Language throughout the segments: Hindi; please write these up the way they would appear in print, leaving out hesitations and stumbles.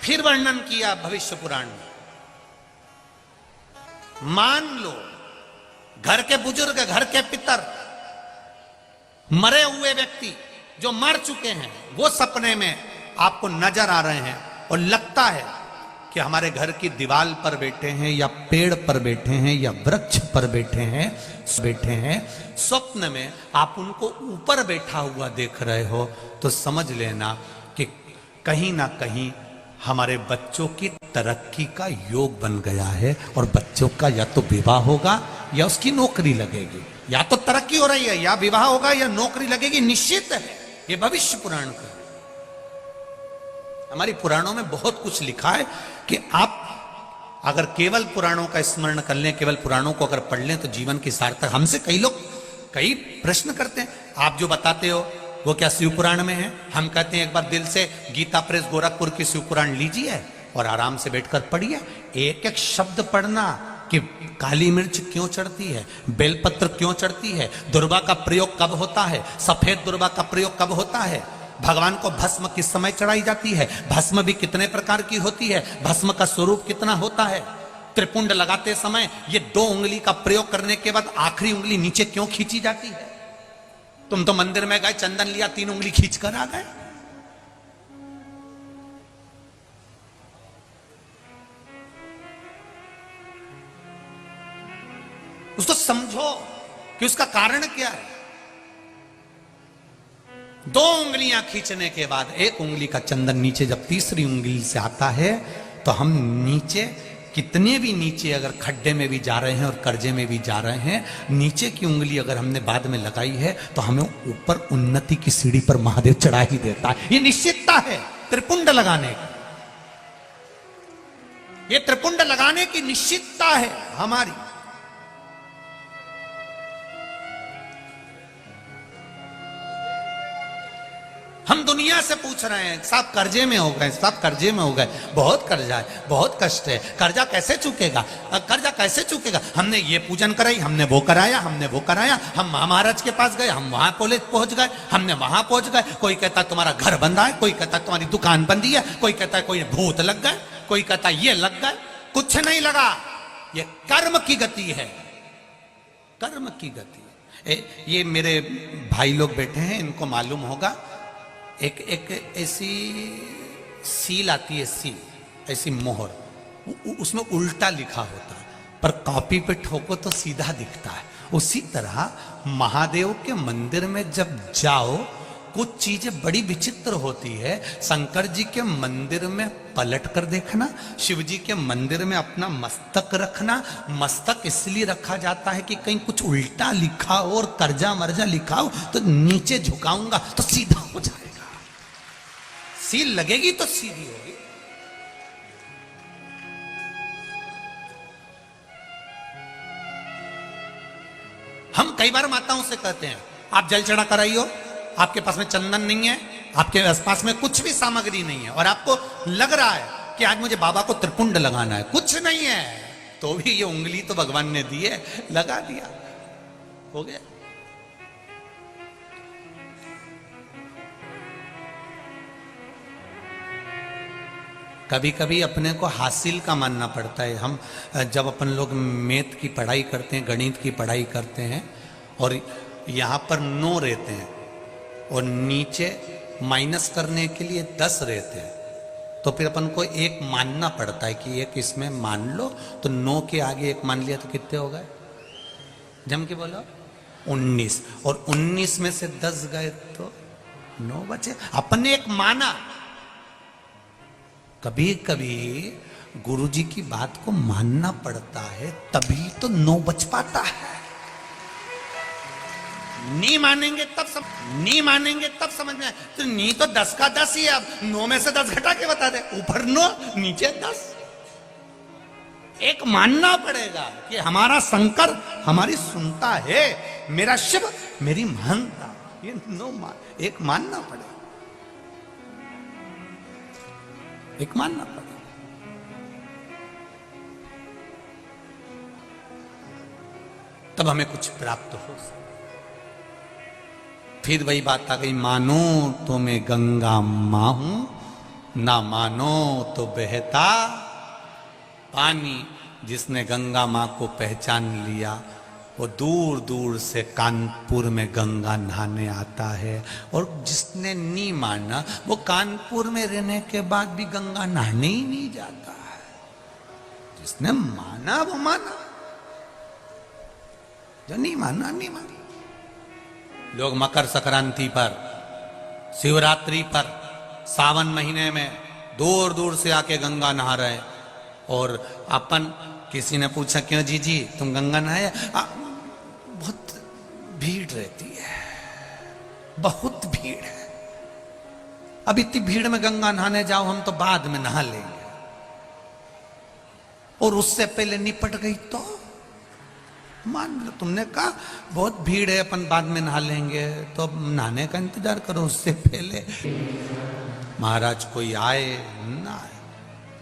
फिर वर्णन किया भविष्य पुराण में। मान लो घर के बुजुर्ग, घर के पितर, मरे हुए व्यक्ति जो मर चुके हैं, वो सपने में आपको नजर आ रहे हैं और लगता है कि हमारे घर की दीवार पर बैठे हैं या पेड़ पर बैठे हैं या वृक्ष पर बैठे हैं, स्वप्न में आप उनको ऊपर बैठा हुआ देख रहे हो, तो समझ लेना कि कहीं ना कहीं हमारे बच्चों की तरक्की का योग बन गया है और बच्चों का या तो विवाह होगा या उसकी नौकरी लगेगी। या तो तरक्की हो रही है, या विवाह होगा या नौकरी लगेगी, निश्चित है। ये भविष्य पुराण का, हमारी पुराणों में बहुत कुछ लिखा है कि आप अगर केवल पुराणों का स्मरण कर लें, केवल पुराणों को अगर पढ़ लें तो जीवन की सार्थक। हमसे कई लोग कई प्रश्न करते हैं, आप जो बताते हो वो क्या शिव पुराण में है? हम कहते हैं एक बार दिल से गीता प्रेस गोरखपुर की शिव पुराण लीजिए और आराम से बैठकर पढ़िए। एक एक शब्द पढ़ना कि काली मिर्च क्यों चढ़ती है, बेलपत्र क्यों चढ़ती है, दुर्वा का प्रयोग कब होता है, सफेद दुर्वा का प्रयोग कब होता है, भगवान को भस्म किस समय चढ़ाई जाती है, भस्म भी कितने प्रकार की होती है, भस्म का स्वरूप कितना होता है, त्रिपुंड लगाते समय ये 2 उंगली का प्रयोग करने के बाद आखिरी उंगली नीचे क्यों खींची जाती है? तुम तो मंदिर में गए, चंदन लिया, 3 उंगली खींच कर आ गए। उसको समझो कि उसका कारण क्या है। 2 उंगलियां खींचने के बाद 1 उंगली का चंदन नीचे जब तीसरी उंगली से आता है, तो हम नीचे कितने भी नीचे अगर खड्डे में भी जा रहे हैं और कर्जे में भी जा रहे हैं, नीचे की उंगली अगर हमने बाद में लगाई है तो हमें ऊपर उन्नति की सीढ़ी पर महादेव चढ़ा ही देता है। ये निश्चितता है त्रिपुंड लगाने की, ये त्रिपुंड लगाने की निश्चितता है हमारी। हम दुनिया से पूछ रहे हैं, साहब कर्जे में हो गए, साहब कर्जे में हो गए, बहुत कर्जा है, बहुत कष्ट है, कर्जा कैसे चुकेगा, कर्जा कैसे चुकेगा? हमने ये पूजन कराई, हमने वो कराया, हमने वो कराया, हम महाराज के पास गए, हम वहां कॉलेज पहुंच गए, हमने वहां पहुंच गए, कोई कहता है तुम्हारा घर बंधा है, कोई कहता है तुम्हारी दुकान बंदी है, कोई कहता है कोई भूत लग गए, कोई कहता है ये लग गए। कुछ नहीं लगा, ये कर्म की गति है, कर्म की गति। ये मेरे भाई लोग बैठे हैं, इनको मालूम होगा, एक ऐसी सील आती है, सील ऐसी मोहर, उसमें उल्टा लिखा होता है, पर कॉपी पे ठोको तो सीधा दिखता है। उसी तरह महादेव के मंदिर में जब जाओ, कुछ चीजें बड़ी विचित्र होती है। शंकर जी के मंदिर में पलट कर देखना, शिव जी के मंदिर में अपना मस्तक रखना। मस्तक इसलिए रखा जाता है कि कहीं कुछ उल्टा लिखा हो और कर्जा मर्जा लिखा हो तो नीचे झुकाऊंगा तो सीधा हो जाएगा, सील लगेगी तो सीधी होगी। हम कई बार माताओं से कहते हैं आप जल चढ़ा कर आइयो, आपके पास में चंदन नहीं है, आपके आसपास में कुछ भी सामग्री नहीं है, और आपको लग रहा है कि आज मुझे बाबा को त्रिपुंड लगाना है, कुछ नहीं है, तो भी ये उंगली तो भगवान ने दी है, लगा दिया, हो गया। कभी कभी अपने को हासिल का मानना पड़ता है। हम जब अपन लोग मैथ की पढ़ाई करते हैं, गणित की पढ़ाई करते हैं, और यहाँ पर 9 रहते हैं और नीचे माइनस करने के लिए 10 रहते हैं, तो फिर अपन को 1 मानना पड़ता है कि 1 इसमें मान लो, तो 9 के आगे 1 मान लिया तो कितने हो गए? जम के बोलो 19, और 19 में से 10 गए तो 9 बचे। अपन ने 1 माना। कभी कभी गुरु जी की बात को मानना पड़ता है, तभी तो 9 बच पाता है। नहीं मानेंगे तब समझ में, तो नहीं तो 10 का 10 ही है, अब 9 में से 10 घटा के बता दे, ऊपर 9 नीचे 10। 1 मानना पड़ेगा कि हमारा शंकर हमारी सुनता है, मेरा शिव मेरी मानता, ये 1 मानना पड़ेगा, 1 मानना पड़ेगा। तब हमें कुछ प्राप्त हो सकता। फिर वही बात आ गई, मानो तो मैं गंगा मां हूं, ना मानो तो बहता पानी। जिसने गंगा माँ को पहचान लिया वो दूर दूर से कानपुर में गंगा नहाने आता है, और जिसने नहीं माना वो कानपुर में रहने के बाद भी गंगा नहाने ही नहीं जाता है। जिसने माना वो माना, जो नहीं माना नहीं माना। लोग मकर संक्रांति पर, शिवरात्रि पर, सावन महीने में दूर दूर से आके गंगा नहा रहे, और अपन किसी ने पूछा क्यों जी तुम गंगा नहाए? बहुत भीड़ रहती है, बहुत भीड़ है। अब इतनी भीड़ में गंगा नहाने जाओ, हम तो बाद में नहा लेंगे, और उससे पहले निपट गई तो मान लो तुमने कहा बहुत भीड़ है अपन बाद में नहा लेंगे, तो अब नहाने का इंतजार करो उससे पहले। महाराज कोई आए ना आए,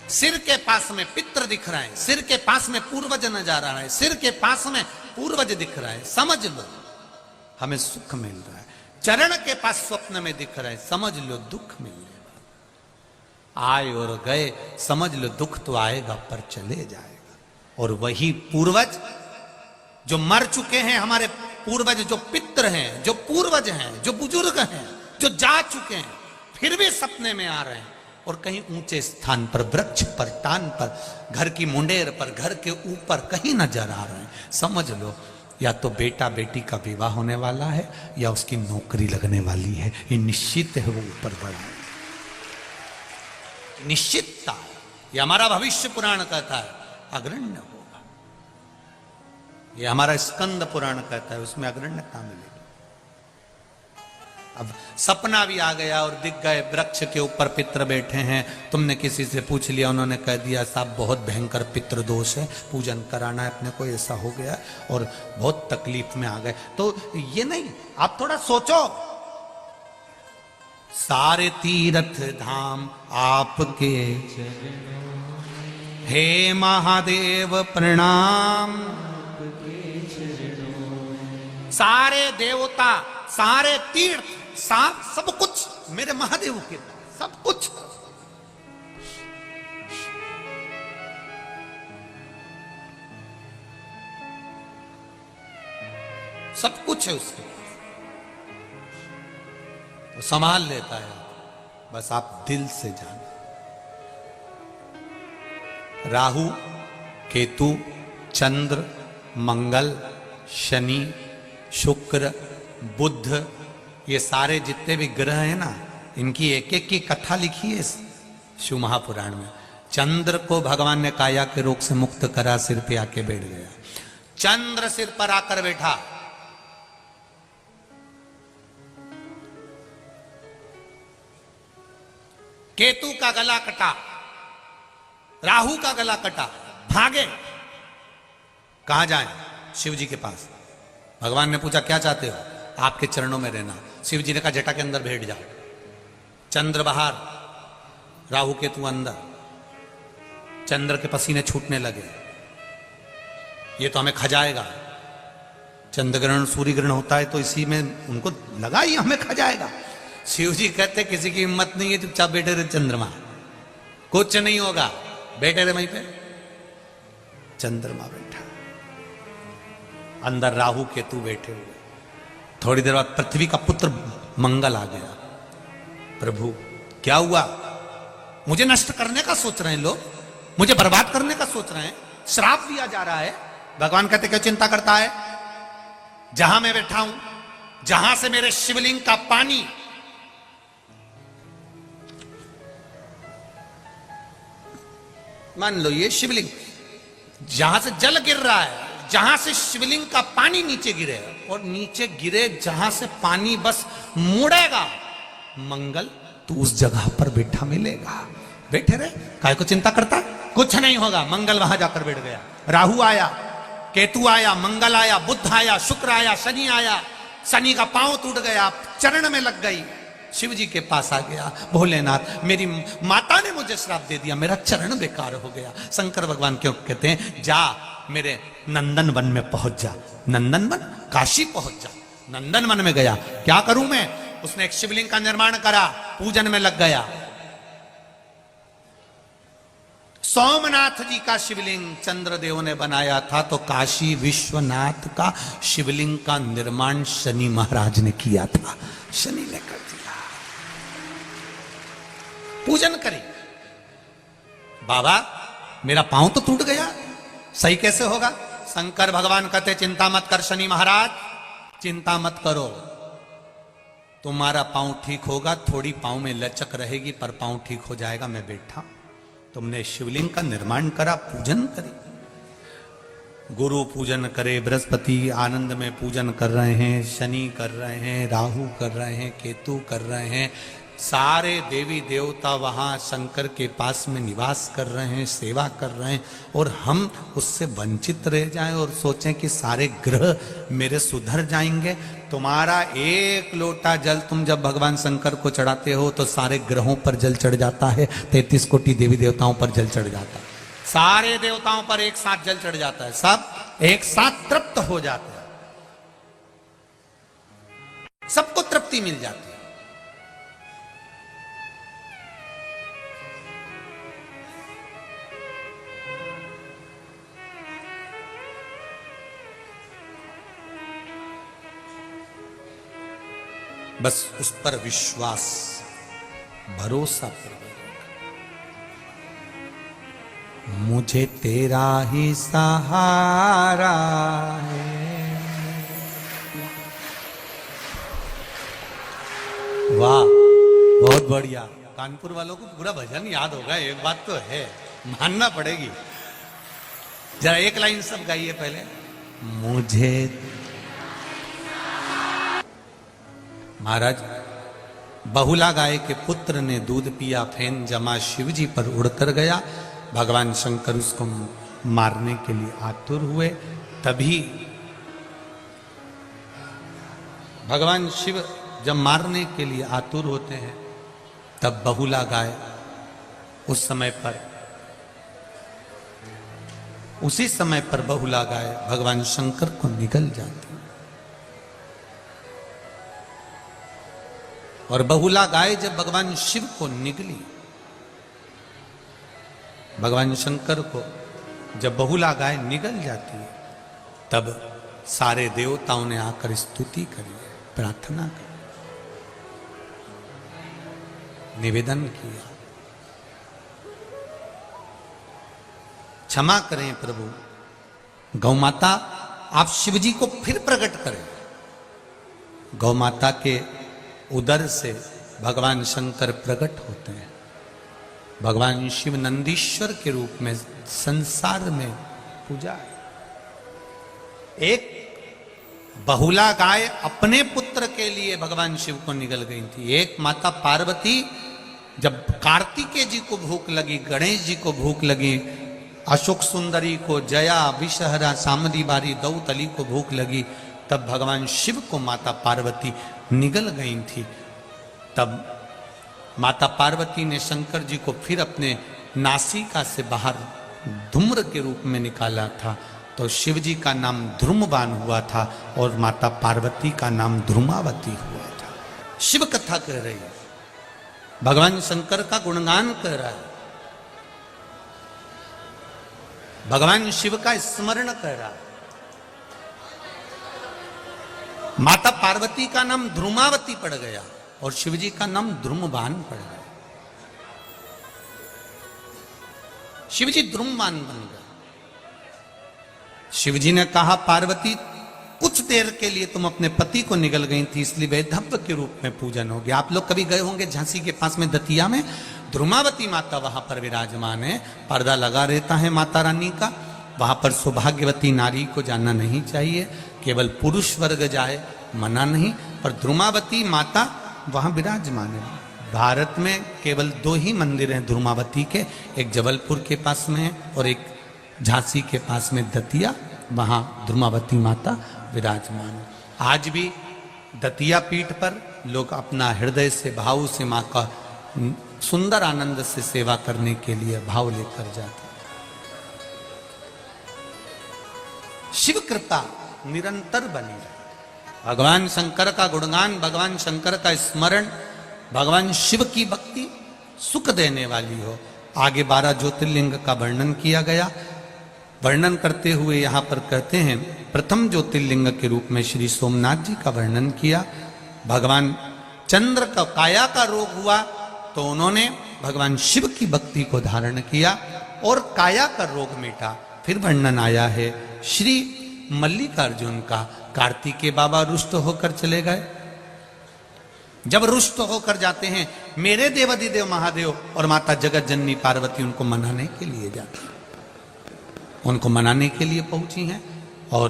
सिर के पास में पित्र दिख रहा है, सिर के पास में पूर्वज नजर आ रहा है, सिर के पास में पूर्वज दिख रहा है, समझ लो हमें सुख मिल रहा है। चरण के पास स्वप्न में दिख रहा है, समझ लो दुख मिल रहा है। आए और गए, समझ लो दुख तो आएगा पर चले जाएगा। और वही पूर्वज जो मर चुके हैं, हमारे पूर्वज जो पित्र हैं, जो पूर्वज हैं, जो बुजुर्ग हैं, जो जा चुके हैं, फिर भी सपने में आ रहे हैं, और कहीं ऊंचे स्थान पर, वृक्ष पर, टान पर, घर की मुंडेर पर, घर के ऊपर कहीं नजर आ रहे हैं। समझ लो या तो बेटा बेटी का विवाह होने वाला है या उसकी नौकरी लगने वाली है। ये निश्चित है, वो ऊपर बढ़ा है, निश्चितता। ये हमारा भविष्य पुराण कहता है अग्रण्य होगा। ये हमारा स्कंद पुराण कहता है, उसमें अग्रण्यता मिलेगी। अब सपना भी आ गया और दिख गए वृक्ष के ऊपर पितर बैठे हैं। तुमने किसी से पूछ लिया, उन्होंने कह दिया साहब बहुत भयंकर पितृ दोष है, पूजन कराना है अपने को, ऐसा हो गया और बहुत तकलीफ में आ गए। तो ये नहीं, आप थोड़ा सोचो, सारे तीर्थ धाम आपके, हे महादेव प्रणाम। सारे देवता, सारे तीर्थ, सब कुछ मेरे महादेव के, सब कुछ। सब कुछ है उसके, वो संभाल लेता है, बस आप दिल से जानो। राहु, केतु, चंद्र, मंगल, शनि, शुक्र, बुध, ये सारे जितने भी ग्रह हैं ना, इनकी एक एक की कथा लिखी है इस शिव महापुराण में। चंद्र को भगवान ने काया के रोग से मुक्त करा, सिर पे आके बैठ गया। चंद्र सिर पर आकर बैठा, केतु का गला कटा, राहु का गला कटा, भागे। कहां जाएं? शिव जी के पास। भगवान ने पूछा क्या चाहते हो? आपके चरणों में रहना। शिव जी ने कहा जटा के अंदर बैठ जाओ। चंद्र बाहर, राहु केतु अंदर। चंद्र के पसीने छूटने लगे, ये तो हमें खा जाएगा। चंद्र ग्रहण, सूर्य ग्रहण होता है तो इसी में उनको लगा ही हमें खा जाएगा। शिव जी कहते किसी की हिम्मत नहीं है, चुपचाप बैठे रहे चंद्रमा, कुछ नहीं होगा, बैठे रहे वहीं पे। चंद्रमा बैठा, अंदर राहु केतु बैठे हुए। थोड़ी देर बाद पृथ्वी का पुत्र मंगल आ गया। प्रभु क्या हुआ? मुझे नष्ट करने का सोच रहे हैं लोग, मुझे बर्बाद करने का सोच रहे हैं, श्राप दिया जा रहा है। भगवान कहते क्यों चिंता करता है? जहां मैं बैठा हूं, जहां से मेरे शिवलिंग का पानी मान लो ये शिवलिंग, जहां से जल गिर रहा है, जहां से शिवलिंग का पानी नीचे गिरे, और नीचे गिरे जहां से पानी बस मुड़ेगा, मंगल तो उस जगह पर बैठा मिलेगा। बैठे रहे, काय को चिंता करता है? कुछ नहीं होगा। मंगल वहां जाकर बैठ गया। राहु आया, केतु आया, मंगल आया, बुध आया, शुक्र आया, शनि आया। शनि का पांव टूट गया, चरण में लग गई। शिव जी के पास आ गया, भोलेनाथ मेरी माता ने मुझे श्राप दे दिया, मेरा चरण बेकार हो गया। शंकर भगवान क्यों कहते हैं जा मेरे नंदन वन में पहुंच जा। नंदन वन, काशी पहुंच जा। नंदन वन में गया, क्या करूं मैं? उसने एक शिवलिंग का निर्माण करा, पूजन में लग गया। सोमनाथ जी का शिवलिंग चंद्रदेव ने बनाया था, तो काशी विश्वनाथ का शिवलिंग का निर्माण शनि महाराज ने किया था। शनि ने कर दिया। पूजन करें। बाबा मेरा पांव तो टूट गया, सही कैसे होगा? शंकर भगवान कहते चिंता मत कर शनि महाराज, चिंता मत करो, तुम्हारा पांव ठीक होगा, थोड़ी पांव में लचक रहेगी पर पांव ठीक हो जाएगा, मैं बैठा। तुमने शिवलिंग का निर्माण करा, पूजन करे। गुरु पूजन करे, बृहस्पति आनंद में पूजन कर रहे हैं, शनि कर रहे हैं, राहु कर रहे हैं, केतु कर रहे हैं, सारे देवी देवता वहां शंकर के पास में निवास कर रहे हैं, सेवा कर रहे हैं, और हम उससे वंचित रह जाएं और सोचें कि सारे ग्रह मेरे सुधर जाएंगे। तुम्हारा एक लोटा जल तुम जब भगवान शंकर को चढ़ाते हो तो सारे ग्रहों पर जल चढ़ जाता है, 33 कोटि देवी देवताओं पर जल चढ़ जाता है, सारे देवताओं पर एक साथ जल चढ़ जाता है, सब एक साथ तृप्त हो जाते हैं, सबको तृप्ति मिल जाती है। बस उस पर विश्वास भरोसा पूर्वक, मुझे तेरा ही सहारा है। वाह बहुत बढ़िया। कानपुर वालों को पूरा भजन याद होगा, एक बात तो है, मानना पड़ेगी। जरा एक लाइन सब गाइए पहले। मुझे महाराज बहुला गाय के पुत्र ने दूध पिया, फेन जमा शिव जी पर उड़कर गया। भगवान शंकर उसको मारने के लिए आतुर हुए। तभी भगवान शिव जब मारने के लिए आतुर होते हैं तब बहुला गाय उस समय पर, उसी समय पर बहुला गाय भगवान शंकर को निगल जाती। और बहुला गाय जब भगवान शिव को निगली, भगवान शंकर को जब बहुला गाय निगल जाती है तब सारे देवताओं ने आकर स्तुति करी, प्रार्थना करी, निवेदन किया, क्षमा करें प्रभु, गौ माता आप शिव जी को फिर प्रकट करें। गौ माता के उदर से भगवान शंकर प्रकट होते हैं। भगवान शिव नंदीश्वर के रूप में संसार में पूजा है। एक बहुला गाय अपने पुत्र के लिए भगवान शिव को निगल गई थी। एक माता पार्वती जब कार्तिकेय जी को भूख लगी, गणेश जी को भूख लगी, अशोक सुंदरी को, जया, विषहरा, सामदी बारी, दौतली को भूख लगी, तब भगवान शिव को माता पार्वती निगल गई थी। तब माता पार्वती ने शंकर जी को फिर अपने नासिका से बाहर धूम्र के रूप में निकाला था, तो शिव जी का नाम ध्रुमवान हुआ था और माता पार्वती का नाम ध्रुमावती हुआ था। शिव कथा कह रही है, भगवान शंकर का गुणगान कर रहा है, भगवान शिव का स्मरण कर रहा है। माता पार्वती का नाम ध्रुमावती पड़ गया और शिवजी का नाम ध्रुमवान पड़ गया। शिवजी ध्रुमवान बन गए। शिवजी ने कहा पार्वती कुछ देर के लिए तुम अपने पति को निगल गई थी, इसलिए वैधव्य के रूप में पूजन हो गया। आप लोग कभी गए होंगे झांसी के पास में दतिया में, ध्रुमावती माता वहां पर विराजमान है, पर्दा लगा रहता है माता रानी का। वहां पर सौभाग्यवती नारी को जाना नहीं चाहिए, केवल पुरुष वर्ग जाए, मना नहीं, पर ध्रुमावती माता वहां विराजमान है। भारत में केवल 2 ही मंदिर हैं ध्रुमावती के, एक जबलपुर के पास में है और एक झांसी के पास में दतिया, वहां ध्रुमावती माता विराजमान है। आज भी दतिया पीठ पर लोग अपना हृदय से भाव से मां का सुंदर आनंद से सेवा करने के लिए भाव लेकर जाते। शिव कृपा निरंतर बनी रहे। भगवान शंकर का गुणगान, भगवान शंकर का स्मरण, भगवान शिव की भक्ति सुख देने वाली हो। आगे 12 ज्योतिर्लिंग का वर्णन किया गया। वर्णन करते हुए यहाँ पर कहते हैं, प्रथम ज्योतिर्लिंग के रूप में श्री सोमनाथ जी का वर्णन किया। भगवान चंद्र का काया का रोग हुआ तो उन्होंने भगवान शिव की भक्ति को धारण किया और काया का रोग मिटा। फिर वर्णन आया है श्री मल्लिकार्जुन का, कार्तिकेय बाबा रुष्ट होकर चले गए। जब रुष्ट होकर जाते हैं, मेरे देवाधिदेव महादेव और माता जगत जननी पार्वती उनको मनाने के लिए जाती हैं, उनको मनाने के लिए पहुंची हैं और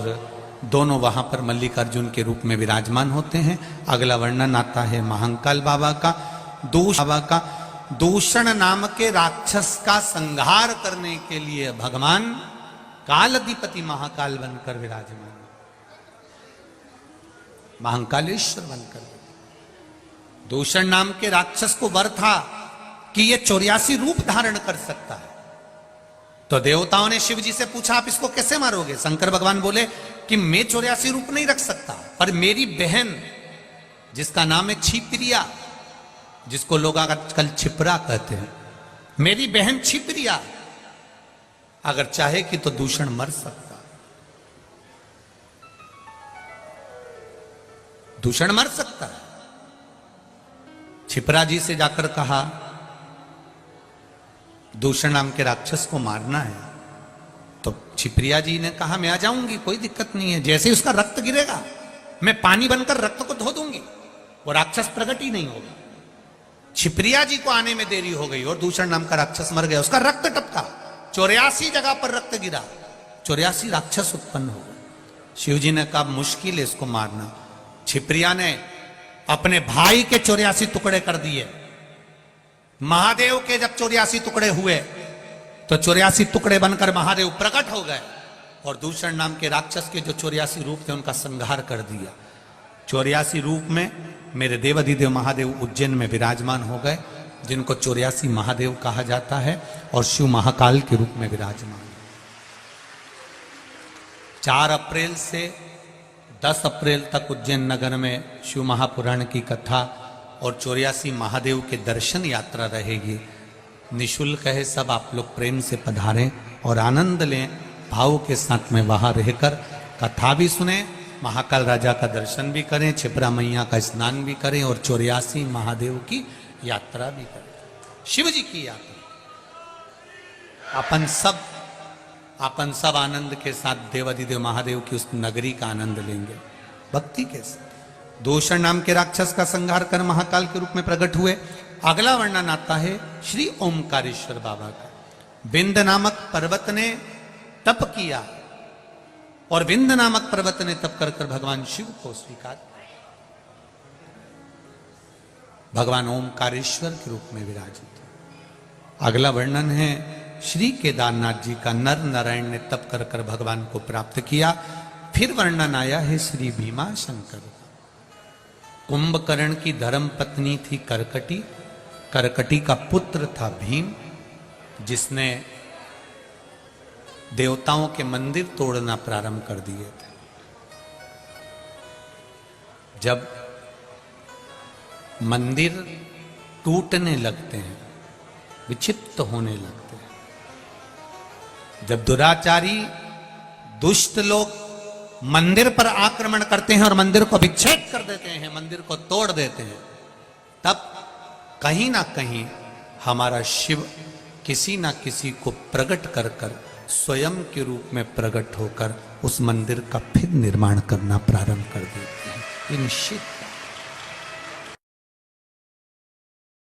दोनों वहां पर मल्लिकार्जुन के रूप में विराजमान होते हैं। अगला वर्णन आता है महाकाल बाबा का, दूषण नाम के राक्षस का संहार करने के लिए भगवान कालाधिपति महाकाल बनकर विराजमान, महाकालेश्वर बनकर। दूषण नाम के राक्षस को वर था कि ये 84 रूप धारण कर सकता है। तो देवताओं ने शिव जी से पूछा, आप इसको कैसे मारोगे? शंकर भगवान बोले कि मैं 84 रूप नहीं रख सकता, पर मेरी बहन जिसका नाम है छिप्रिया, जिसको लोग आजकल छिपरा कहते हैं, मेरी बहन छिप्रिया अगर चाहे कि तो दूषण मर सकता, दूषण मर सकता है। छिपरा जी से जाकर कहा दूषण नाम के राक्षस को मारना है, तो छिपरिया जी ने कहा मैं आ जाऊंगी, कोई दिक्कत नहीं है। जैसे ही उसका रक्त गिरेगा मैं पानी बनकर रक्त को धो दूंगी, वो राक्षस प्रकट ही नहीं होगा। छिपरिया जी को आने में देरी हो गई और दूषण नाम का राक्षस मर गया, उसका रक्त टपका, 84 जगह पर रक्त गिरा, 84 राक्षस उत्पन्न हो गए। शिव जी ने कहा मुश्किल है इसको मारना। छिपरिया ने अपने भाई के 84 टुकड़े कर दिए। महादेव के जब 84 टुकड़े हुए तो 84 टुकड़े बनकर महादेव प्रकट हो गए और दूषण नाम के राक्षस के जो 84 रूप थे उनका संहार कर दिया। 84 रूप में मेरे देवाधिदेव महादेव उज्जैन में विराजमान हो गए, जिनको 84 महादेव कहा जाता है और शिव महाकाल के रूप में विराजमान। 4 अप्रैल से 10 अप्रैल तक उज्जैन नगर में शिव महापुराण की कथा और 84 महादेव के दर्शन यात्रा रहेगी। निशुल्क है, सब आप लोग प्रेम से पधारें और आनंद लें, भाव के साथ में वहां रहकर कथा भी सुने, महाकाल राजा का दर्शन भी करें, छिपरा मैया का स्नान भी करें और 84 महादेव की यात्रा भी करें, शिव जी की यात्रा। अपन सब आनंद के साथ देवाधिदेव महादेव की उस नगरी का आनंद लेंगे भक्ति के साथ। दूषण नाम के राक्षस का संहार कर महाकाल के रूप में प्रकट हुए। अगला वर्णन आता है श्री ओमकारेश्वर बाबा का। विंध्य नामक पर्वत ने तप किया और विंध्य नामक पर्वत ने तप कर कर भगवान शिव को स्वीकार, भगवान ओमकारेश्वर के रूप में विराजित। अगला वर्णन है श्री केदारनाथ जी का। नर नारायण ने तप कर कर भगवान को प्राप्त किया। फिर वर्णन आया है श्री भीमा शंकर का। कुंभकर्ण की धर्म पत्नी थी करकटी, करकटी का पुत्र था भीम, जिसने देवताओं के मंदिर तोड़ना प्रारंभ कर दिए थे। जब मंदिर टूटने लगते हैं, विक्षिप्त होने लगते हैं, जब दुराचारी दुष्ट लोग मंदिर पर आक्रमण करते हैं और मंदिर को विच्छेद कर देते हैं, मंदिर को तोड़ देते हैं, तब कहीं ना कहीं हमारा शिव किसी ना किसी को प्रकट कर कर स्वयं के रूप में प्रकट होकर उस मंदिर का फिर निर्माण करना प्रारंभ कर देते हैं। ये निश्चित